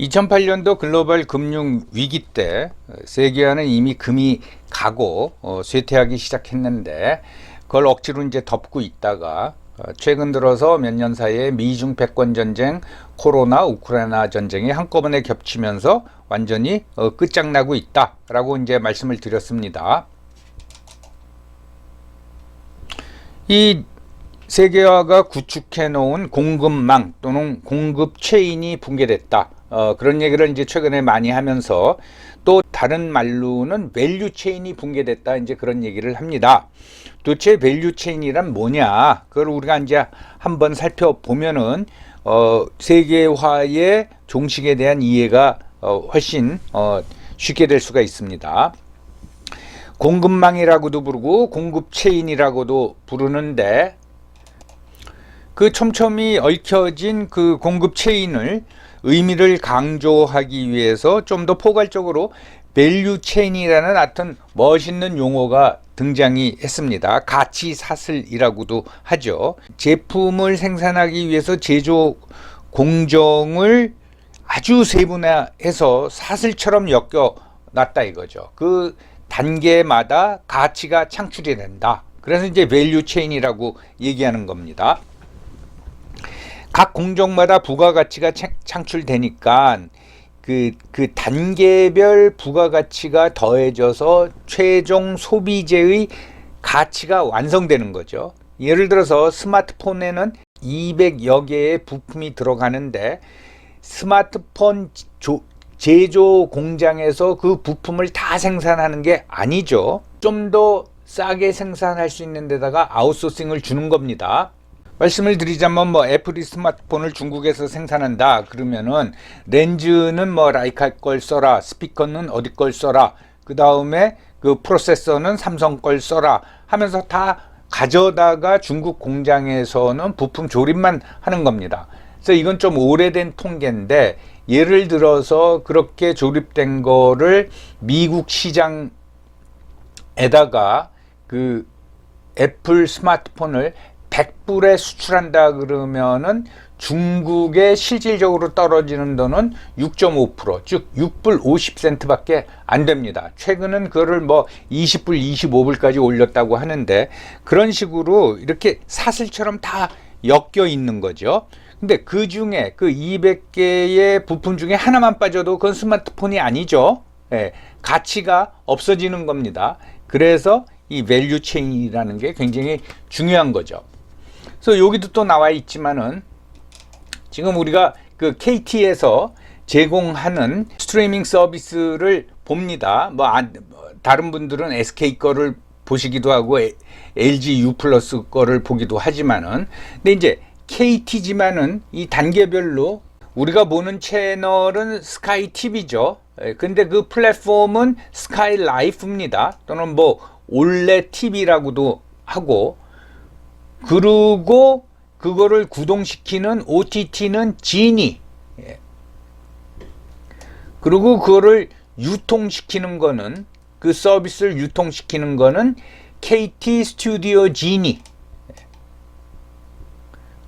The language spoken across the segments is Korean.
2008년도 글로벌 금융 위기 때 세계화는 이미 금이 가고 쇠퇴하기 시작했는데 그걸 억지로 이제 덮고 있다가 최근 들어서 몇 년 사이에 미중 패권 전쟁, 코로나, 우크라이나 전쟁이 한꺼번에 겹치면서 완전히 끝장나고 있다라고 이제 말씀을 드렸습니다. 이 세계화가 구축해 놓은 공급망 또는 공급 체인이 붕괴됐다. 그런 얘기를 이제 최근에 많이 하면서 또 다른 말로는 밸류 체인이 붕괴됐다. 이제 그런 얘기를 합니다. 도대체 밸류 체인이란 뭐냐? 그걸 우리가 이제 한번 살펴보면은 세계화의 종식에 대한 이해가 훨씬 쉽게 될 수가 있습니다. 공급망이라고도 부르고 공급 체인이라고도 부르는데 그 촘촘히 얽혀진 그 공급 체인을 의미를 강조하기 위해서 좀 더 포괄적으로 밸류 체인이라는 하여튼 멋있는 용어가 등장이 했습니다. 가치 사슬이라고도 하죠. 제품을 생산하기 위해서 제조 공정을 아주 세분화해서 사슬처럼 엮여놨다 이거죠. 그 단계마다 가치가 창출이 된다. 그래서 이제 밸류 체인이라고 얘기하는 겁니다. 각 공정마다 부가가치가 창출되니까 그 단계별 부가가치가 더해져서 최종 소비재의 가치가 완성되는 거죠. 예를 들어서 스마트폰에는 200여 개의 부품이 들어가는데 스마트폰 제조 공장에서 그 부품을 다 생산하는 게 아니죠. 좀 더 싸게 생산할 수 있는 데다가 아웃소싱을 주는 겁니다. 말씀을 드리자면 애플이 스마트폰을 중국에서 생산한다 그러면은 렌즈는 라이카 걸 써라, 스피커는 어디 걸 써라, 그 다음에 그 프로세서는 삼성 걸 써라 하면서 다 가져다가 중국 공장에서는 부품 조립만 하는 겁니다. 그래서 이건 좀 오래된 통계인데 예를 들어서 그렇게 조립된 거를 미국 시장에다가 그 애플 스마트폰을 100불에 수출한다 그러면은 중국에 실질적으로 떨어지는 돈은 6.5%, 즉 6불 50센트 밖에 안 됩니다. 최근은 그거를 20불, 25불까지 올렸다고 하는데 그런 식으로 이렇게 사슬처럼 다 엮여 있는 거죠. 근데 그 중에 그 200개의 부품 중에 하나만 빠져도 그건 스마트폰이 아니죠. 가치가 없어지는 겁니다. 그래서 이 밸류 체인이라는 게 굉장히 중요한 거죠. 그래서 여기도 또 나와 있지만은 지금 우리가 그 KT에서 제공하는 스트리밍 서비스를 봅니다. 다른 분들은 SK 거를 보시기도 하고 LG U 플러스 거를 보기도 하지만은 근데 이제 KT지만은 이 단계별로 우리가 보는 채널은 스카이 TV죠. 근데 그 플랫폼은 스카이 라이프입니다. 또는 올레 TV라고도 하고 그리고 그거를 구동시키는 OTT는 지니 그리고 그거를 유통시키는 거는 그 서비스를 유통시키는 거는 KT 스튜디오 지니.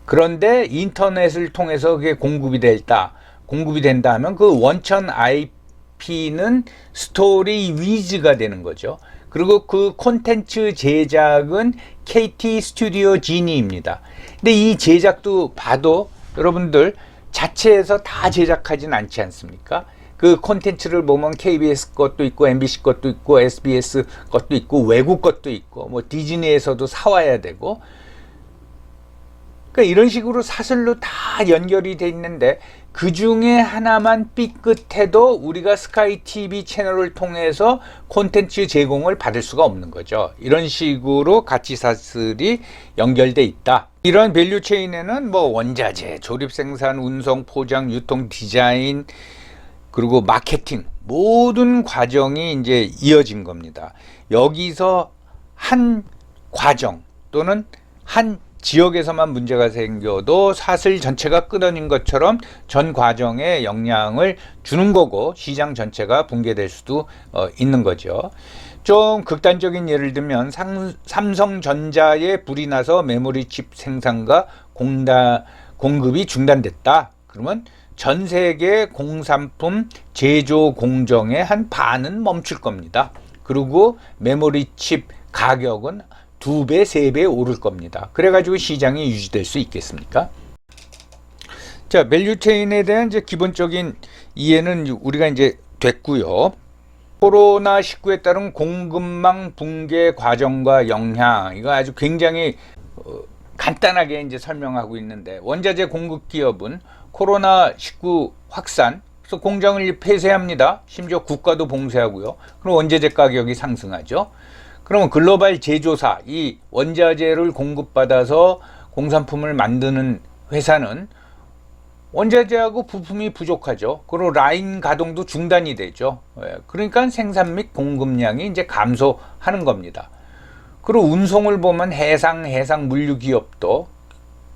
그런데 인터넷을 통해서 그게 공급이 된다 하면 그 원천 IP는 스토리 위즈가 되는 거죠. 그리고 그 콘텐츠 제작은 KT 스튜디오 지니입니다. 근데 이 제작도 봐도 여러분들 자체에서 다 제작하진 않지 않습니까? 그 콘텐츠를 보면 KBS 것도 있고 MBC 것도 있고 SBS 것도 있고 외국 것도 있고 디즈니에서도 사와야 되고 그러니까 이런 식으로 사슬로 다 연결이 돼 있는데 그 중에 하나만 삐끗해도 우리가 스카이 TV 채널을 통해서 콘텐츠 제공을 받을 수가 없는 거죠. 이런 식으로 가치 사슬이 연결돼 있다. 이런 밸류 체인에는 원자재, 조립, 생산, 운송, 포장, 유통, 디자인 그리고 마케팅 모든 과정이 이제 이어진 겁니다. 여기서 한 과정 또는 한 지역에서만 문제가 생겨도 사슬 전체가 끊어진 것처럼 전 과정에 영향을 주는 거고 시장 전체가 붕괴될 수도 있는 거죠. 좀 극단적인 예를 들면 삼성전자에 불이 나서 메모리 칩 생산과 공급이 중단됐다. 그러면 전 세계 공산품 제조 공정의 한 반은 멈출 겁니다. 그리고 메모리 칩 가격은 2배, 3배 오를 겁니다. 그래가지고 시장이 유지될 수 있겠습니까? 자, 밸류체인에 대한 이제 기본적인 이해는 우리가 이제 됐고요. 코로나19에 따른 공급망 붕괴 과정과 영향, 이거 아주 굉장히 간단하게 이제 설명하고 있는데, 원자재 공급 기업은 코로나19 확산, 그래서 공장을 폐쇄합니다. 심지어 국가도 봉쇄하고요. 그럼 원자재 가격이 상승하죠. 그러면 글로벌 제조사, 이 원자재를 공급받아서 공산품을 만드는 회사는 원자재하고 부품이 부족하죠. 그리고 라인 가동도 중단이 되죠. 그러니까 생산 및 공급량이 이제 감소하는 겁니다. 그리고 운송을 보면 해상 물류 기업도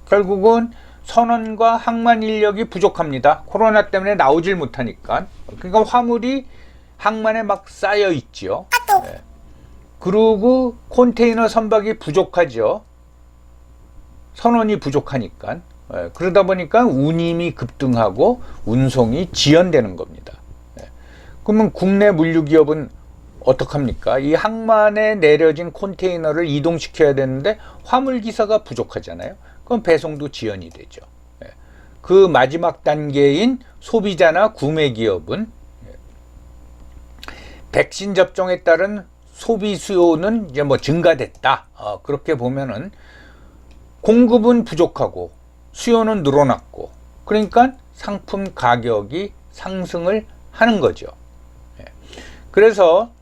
결국은 선원과 항만 인력이 부족합니다. 코로나 때문에 나오질 못하니까. 그러니까 화물이 항만에 막 쌓여 있죠. 그리고 컨테이너 선박이 부족하죠. 선원이 부족하니까. 그러다 보니까 운임이 급등하고 운송이 지연되는 겁니다. 그러면 국내 물류기업은 어떡합니까? 이 항만에 내려진 컨테이너를 이동시켜야 되는데 화물기사가 부족하잖아요. 그럼 배송도 지연이 되죠. 그 마지막 단계인 소비자나 구매기업은 백신 접종에 따른 소비 수요는 이제 뭐 증가됐다. 그렇게 보면은 공급은 부족하고 수요는 늘어났고, 그러니까 상품 가격이 상승을 하는 거죠. 그래서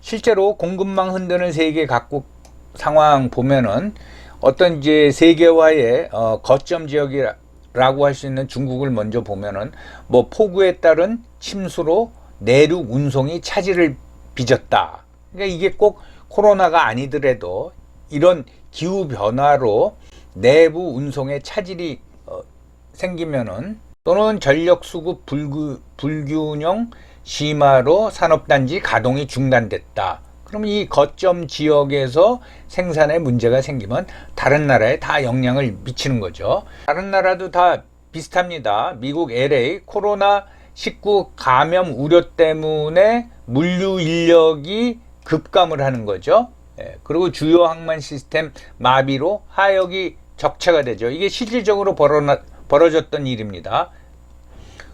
실제로 공급망 흔드는 세계 각국 상황 보면은 어떤 이제 세계화의 거점 지역이라고 할 수 있는 중국을 먼저 보면은 뭐 폭우에 따른 침수로 내륙 운송이 차질을 빚었다. 그러니까 이게 꼭 코로나가 아니더라도 이런 기후 변화로 내부 운송에 차질이 생기면은, 또는 전력 수급 불균형 심화로 산업단지 가동이 중단됐다. 그럼 이 거점 지역에서 생산에 문제가 생기면 다른 나라에 다 영향을 미치는 거죠. 다른 나라도 다 비슷합니다. 미국 LA 코로나19 감염 우려 때문에 물류 인력이 급감을 하는 거죠. 그리고 주요 항만 시스템 마비로 하역이 적체가 되죠. 이게 실질적으로 벌어졌던 일입니다.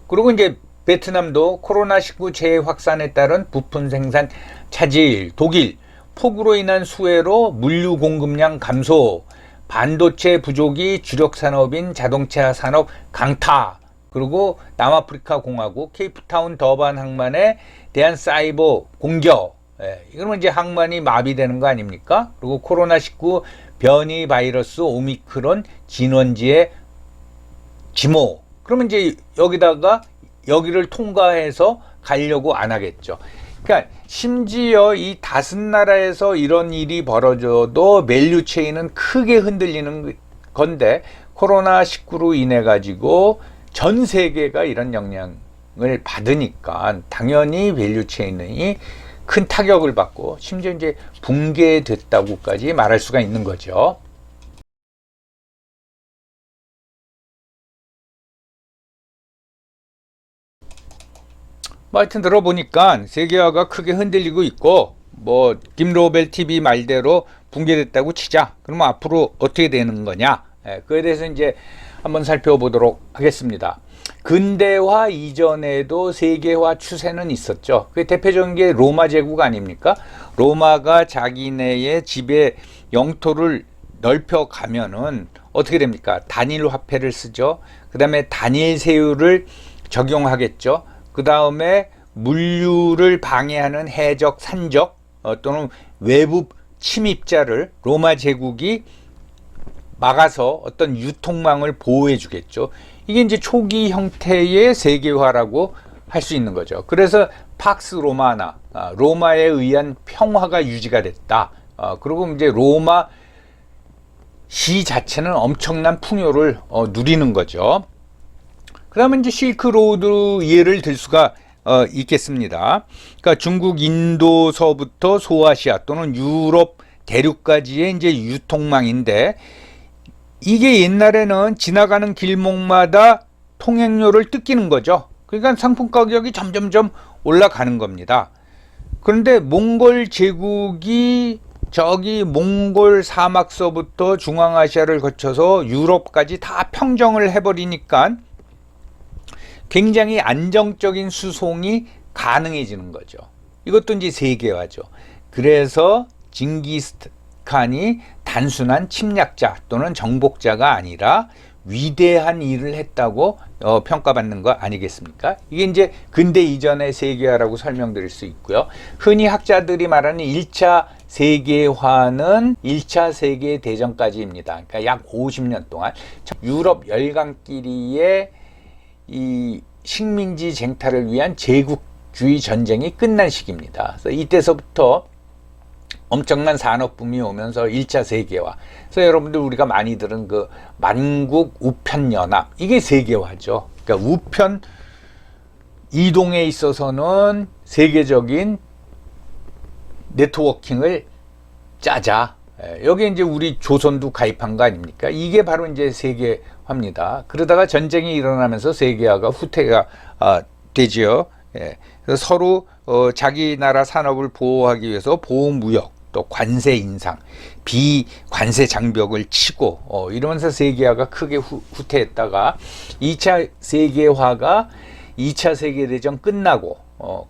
그리고 이제 베트남도 코로나19 재확산에 따른 부품 생산 차질, 독일 폭우로 인한 수해로 물류 공급량 감소, 반도체 부족이 주력 산업인 자동차 산업 강타, 그리고 남아프리카 공화국 케이프타운 더반 항만에 대한 사이버 공격, 이러면 이제 항만이 마비되는 거 아닙니까? 그리고 코로나19 변이 바이러스 오미크론 진원지의 지모, 그러면 이제 여기를 통과해서 가려고 안 하겠죠. 그러니까 심지어 이 다섯 나라에서 이런 일이 벌어져도 밸류 체인은 크게 흔들리는 건데, 코로나19로 인해 가지고 전 세계가 이런 영향을 받으니까 당연히 밸류 체인이 큰 타격을 받고 심지어 이제 붕괴됐다고까지 말할 수가 있는 거죠. 뭐 하여튼 들어보니까 세계화가 크게 흔들리고 있고, 뭐 김로벨 TV 말대로 붕괴됐다고 치자. 그러면 앞으로 어떻게 되는 거냐? 그에 대해서 이제 한번 살펴보도록 하겠습니다. 근대화 이전에도 세계화 추세는 있었죠. 그 대표적인 게 로마 제국 아닙니까? 로마가 자기네의 지배 영토를 넓혀 가면은 어떻게 됩니까? 단일 화폐를 쓰죠. 그 다음에 단일 세율을 적용하겠죠. 그 다음에 물류를 방해하는 해적, 산적 또는 외부 침입자를 로마 제국이 막아서 어떤 유통망을 보호해 주겠죠. 이게 이제 초기 형태의 세계화라고 할 수 있는 거죠. 그래서 팍스 로마나, 로마에 의한 평화가 유지가 됐다. 그리고 이제 로마 시 자체는 엄청난 풍요를 누리는 거죠. 그 다음에 이제 실크로드 예를 들 수가 있겠습니다. 그러니까 중국, 인도서부터 소아시아 또는 유럽 대륙까지의 이제 유통망인데, 이게 옛날에는 지나가는 길목마다 통행료를 뜯기는 거죠. 그러니까 상품 가격이 점점점 올라가는 겁니다. 그런데 몽골 제국이 저기 몽골 사막서부터 중앙아시아를 거쳐서 유럽까지 다 평정을 해버리니까 굉장히 안정적인 수송이 가능해지는 거죠. 이것도 이제 세계화죠. 그래서 징기스칸이 단순한 침략자 또는 정복자가 아니라 위대한 일을 했다고 평가받는 거 아니겠습니까? 이게 이제 근대 이전의 세계화라고 설명드릴 수 있고요. 흔히 학자들이 말하는 1차 세계화는 1차 세계대전까지입니다. 그러니까 약 50년 동안 유럽 열강끼리의 이 식민지 쟁탈을 위한 제국주의 전쟁이 끝난 시기입니다. 그래서 이때서부터 엄청난 산업붐이 오면서 1차 세계화. 그래서 여러분들 우리가 많이 들은 그 만국 우편연합, 이게 세계화죠. 그러니까 우편 이동에 있어서는 세계적인 네트워킹을 짜자. 여기 이제 우리 조선도 가입한 거 아닙니까? 이게 바로 이제 세계화입니다. 그러다가 전쟁이 일어나면서 세계화가 후퇴가 되지요. 그래서 서로 자기 나라 산업을 보호하기 위해서 보호무역, 또 관세 인상, 비관세 장벽을 치고 이러면서 세계화가 크게 후퇴했다가 2차 세계화가 2차 세계대전 끝나고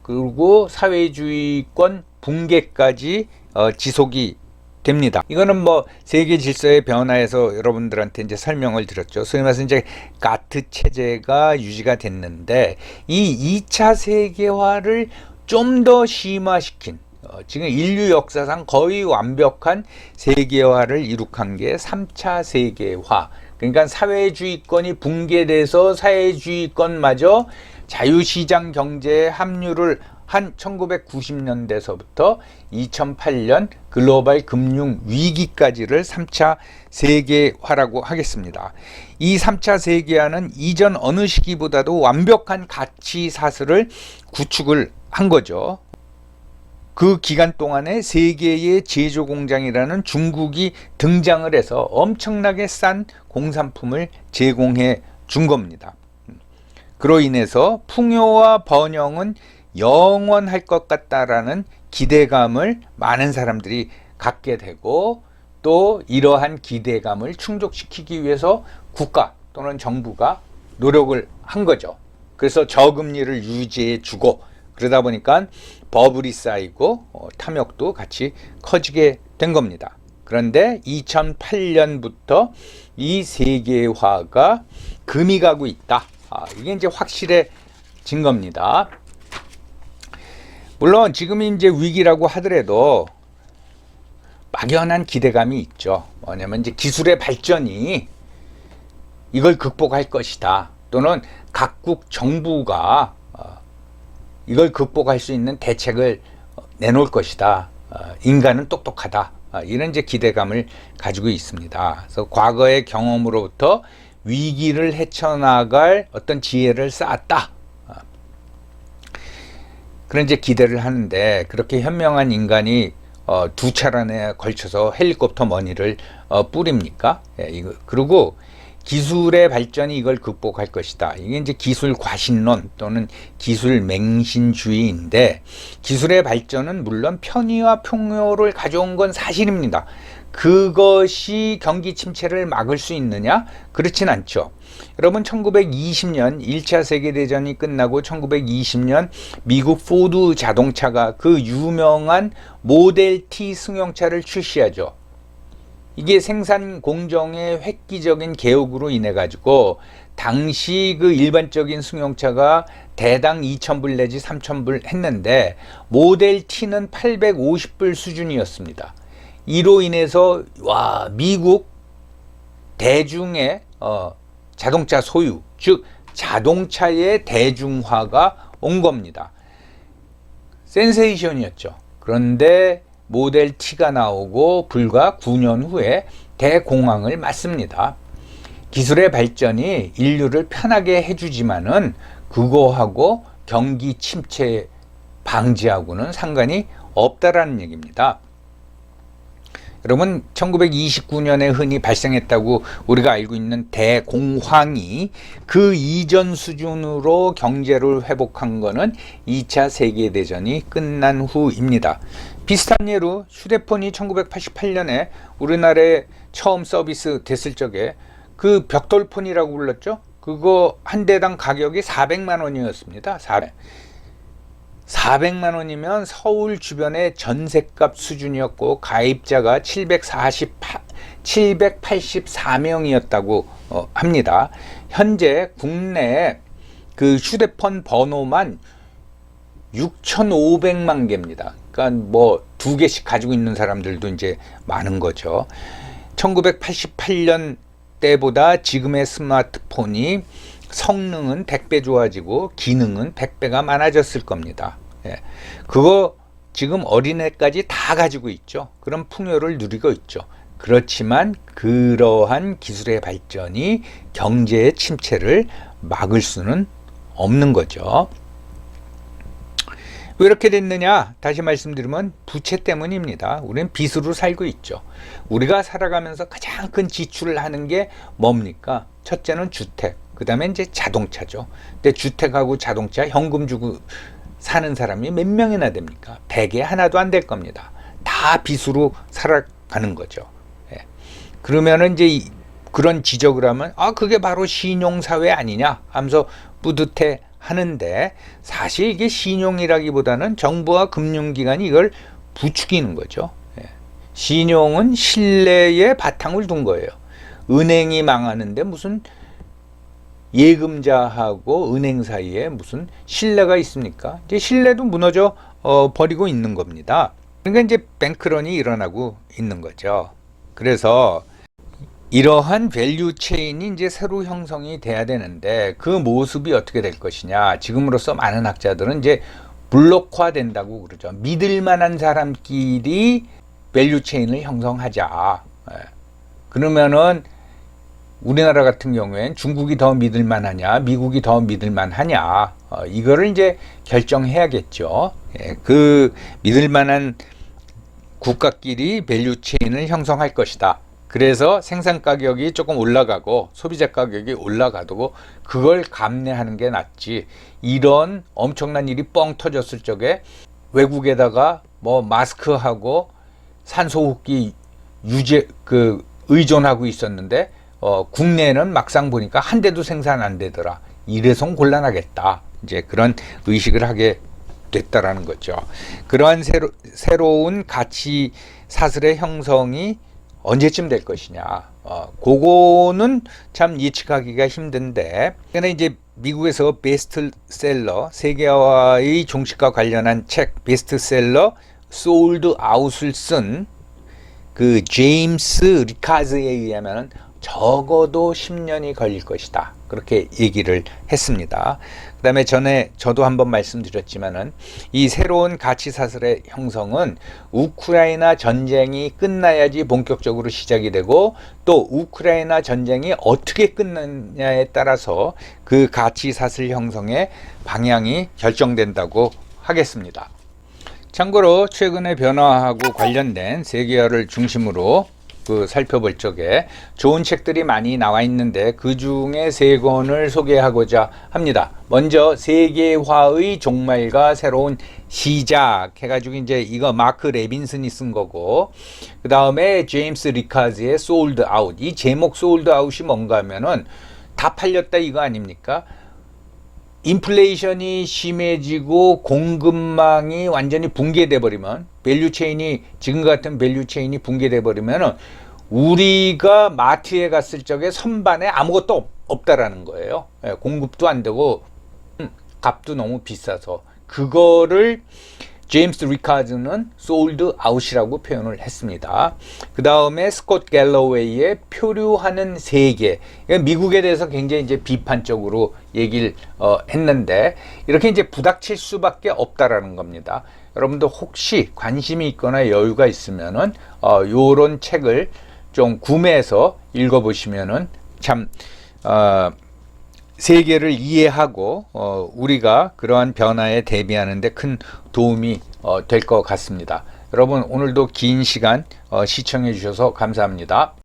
그리고 사회주의권 붕괴까지 지속이 됩니다. 이거는 뭐 세계 질서의 변화에서 여러분들한테 이제 설명을 드렸죠. 소위 말해서 이제 가트 체제가 유지가 됐는데 이 2차 세계화를 좀 더 심화시킨 지금 인류 역사상 거의 완벽한 세계화를 이룩한 게 3차 세계화. 그러니까 사회주의권이 붕괴돼서 사회주의권마저 자유시장 경제에 합류를 한 1990년대서부터 2008년 글로벌 금융 위기까지를 3차 세계화라고 하겠습니다. 이 3차 세계화는 이전 어느 시기보다도 완벽한 가치 사슬을 구축을 한 거죠. 그 기간 동안에 세계의 제조 공장이라는 중국이 등장을 해서 엄청나게 싼 공산품을 제공해 준 겁니다. 그로 인해서 풍요와 번영은 영원할 것 같다라는 기대감을 많은 사람들이 갖게 되고, 또 이러한 기대감을 충족시키기 위해서 국가 또는 정부가 노력을 한 거죠. 그래서 저금리를 유지해 주고, 그러다 보니까 버블이 쌓이고 탐욕도 같이 커지게 된 겁니다. 그런데 2008년부터 이 세계화가 금이 가고 있다. 이게 이제 확실해진 겁니다. 물론 지금 이제 위기라고 하더라도 막연한 기대감이 있죠. 뭐냐면 이제 기술의 발전이 이걸 극복할 것이다. 또는 각국 정부가 이걸 극복할 수 있는 대책을 내놓을 것이다. 인간은 똑똑하다. 이런 이제 기대감을 가지고 있습니다. 그래서 과거의 경험으로부터 위기를 헤쳐나갈 어떤 지혜를 쌓았다. 그런 이제 기대를 하는데, 그렇게 현명한 인간이 두 차례에 걸쳐서 헬리콥터 머니를 뿌립니까? 그리고 기술의 발전이 이걸 극복할 것이다. 이게 이제 기술 과신론 또는 기술 맹신주의인데, 기술의 발전은 물론 편의와 풍요를 가져온 건 사실입니다. 그것이 경기 침체를 막을 수 있느냐? 그렇진 않죠. 여러분, 1920년 1차 세계대전이 끝나고 1920년 미국 포드 자동차가 그 유명한 모델 T 승용차를 출시하죠. 이게 생산 공정의 획기적인 개혁으로 인해 가지고 당시 그 일반적인 승용차가 대당 2,000불 내지 3,000불 했는데 모델 T는 850불 수준이었습니다. 이로 인해서 미국 대중의 자동차 소유, 즉 자동차의 대중화가 온 겁니다. 센세이션이었죠. 그런데 모델 T가 나오고 불과 9년 후에 대공황을 맞습니다. 기술의 발전이 인류를 편하게 해주지만은 그거하고 경기 침체 방지하고는 상관이 없다라는 얘기입니다. 여러분 1929년에 흔히 발생했다고 우리가 알고 있는 대공황이 그 이전 수준으로 경제를 회복한 거는 2차 세계대전이 끝난 후입니다. 비슷한 예로 휴대폰이 1988년에 우리나라에 처음 서비스 됐을 적에 그 벽돌폰이라고 불렀죠. 그거 한 대당 가격이 400만 원이었습니다. 400만 원이면 서울 주변의 전셋값 수준이었고 가입자가 784명이었다고 합니다. 현재 국내 그 휴대폰 번호만 6,500만 개입니다. 그러니까 뭐 2개씩 가지고 있는 사람들도 이제 많은 거죠. 1988년 때보다 지금의 스마트폰이 성능은 100배 좋아지고 기능은 100배가 많아졌을 겁니다. 예. 그거 지금 어린애까지 다 가지고 있죠. 그런 풍요를 누리고 있죠. 그렇지만 그러한 기술의 발전이 경제의 침체를 막을 수는 없는 거죠. 왜 이렇게 됐느냐? 다시 말씀드리면 부채 때문입니다. 우리는 빚으로 살고 있죠. 우리가 살아가면서 가장 큰 지출을 하는 게 뭡니까? 첫째는 주택, 그 다음에 이제 자동차죠. 근데 주택하고 자동차 현금 주고 사는 사람이 몇 명이나 됩니까? 100에 하나도 안 될 겁니다. 다 빚으로 살아가는 거죠. 예. 그러면은 이제 그런 지적을 하면 그게 바로 신용사회 아니냐 하면서 뿌듯해 하는데 사실 이게 신용이라기보다는 정부와 금융기관이 이걸 부추기는 거죠. 예. 신용은 신뢰의 바탕을 둔 거예요. 은행이 망하는데 무슨 예금자하고 은행 사이에 무슨 신뢰가 있습니까? 이제 신뢰도 무너져 버리고 있는 겁니다. 그러니까 이제 뱅크런이 일어나고 있는 거죠. 그래서 이러한 밸류 체인이 이제 새로 형성이 돼야 되는데 그 모습이 어떻게 될 것이냐. 지금으로서 많은 학자들은 이제 블록화 된다고 그러죠. 믿을 만한 사람끼리 밸류 체인을 형성하자. 그러면은 우리나라 같은 경우엔 중국이 더 믿을 만하냐, 미국이 더 믿을 만하냐, 이거를 이제 결정해야겠죠. 그 믿을 만한 국가끼리 밸류 체인을 형성할 것이다. 그래서 생산 가격이 조금 올라가고 소비자 가격이 올라가도 그걸 감내하는 게 낫지. 이런 엄청난 일이 뻥 터졌을 적에 외국에다가 뭐 마스크하고 산소호흡기 의존하고 있었는데 국내에는 막상 보니까 한 대도 생산 안 되더라. 이래선 곤란하겠다. 이제 그런 의식을 하게 됐다라는 거죠. 그러한 새로운 가치 사슬의 형성이 언제쯤 될 것이냐. 그거는 참 예측하기가 힘든데, 근데 이제 미국에서 베스트셀러, 세계화의 종식과 관련한 책 베스트셀러 소울드 아웃을 쓴 그 제임스 리카즈에 의하면 적어도 10년이 걸릴 것이다. 그렇게 얘기를 했습니다. 그 다음에 저도 한번 말씀드렸지만은 이 새로운 가치 사슬의 형성은 우크라이나 전쟁이 끝나야지 본격적으로 시작이 되고 또 우크라이나 전쟁이 어떻게 끝나냐에 따라서 그 가치 사슬 형성의 방향이 결정된다고 하겠습니다. 참고로 최근의 변화하고 관련된 세계화를 중심으로 살펴볼 적에 좋은 책들이 많이 나와 있는데 그 중에 3권을 소개하고자 합니다. 먼저 세계화의 종말과 새로운 시작 해가지고 이제 이거 마크 레빈슨이 쓴 거고, 그 다음에 제임스 리카즈의 Sold Out. 이 제목 Sold Out이 뭔가 하면은 다 팔렸다 이거 아닙니까? 인플레이션이 심해지고 공급망이 완전히 붕괴돼 버리면, 밸류체인이 지금 같은 밸류체인이 붕괴돼 버리면 우리가 마트에 갔을 적에 선반에 아무것도 없다라는 거예요. 공급도 안 되고 값도 너무 비싸서. 그거를 제임스 리카즈는 sold out이라고 표현을 했습니다. 그 다음에 스콧 갤러웨이의 표류하는 세계. 미국에 대해서 굉장히 이제 비판적으로 얘기를 했는데 이렇게 이제 부닥칠 수밖에 없다라는 겁니다. 여러분도 혹시 관심이 있거나 여유가 있으면은 요런 책을 좀 구매해서 읽어보시면은 참 세계를 이해하고 우리가 그러한 변화에 대비하는 데 큰 도움이 될 것 같습니다. 여러분 오늘도 긴 시간 시청해 주셔서 감사합니다.